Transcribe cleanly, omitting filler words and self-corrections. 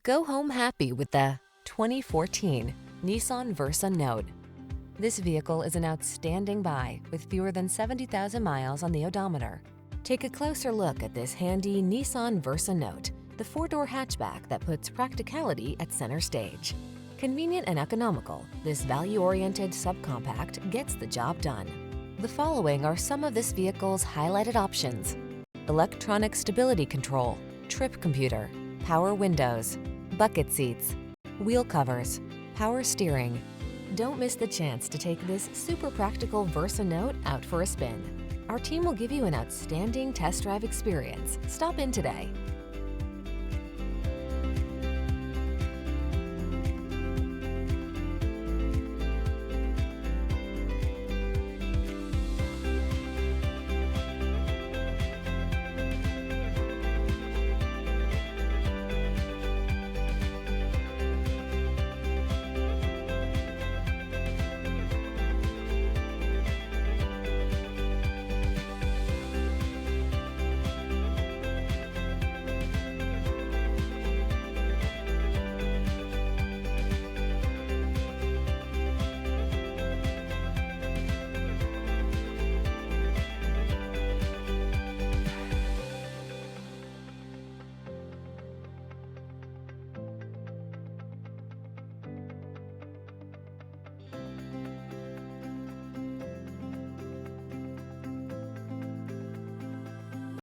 Go home happy with the 2014 Nissan Versa Note. This vehicle is an outstanding buy with fewer than 70,000 miles on the odometer. Take a closer look at this handy Nissan Versa Note, the four-door hatchback that puts practicality at center stage. Convenient and economical, this value-oriented subcompact gets the job done. The following are some of this vehicle's highlighted options: electronic stability control, trip computer, power windows, bucket seats, wheel covers, power steering. Don't miss the chance to take this super practical Versa Note out for a spin. Our team will give you an outstanding test drive experience. Stop in today.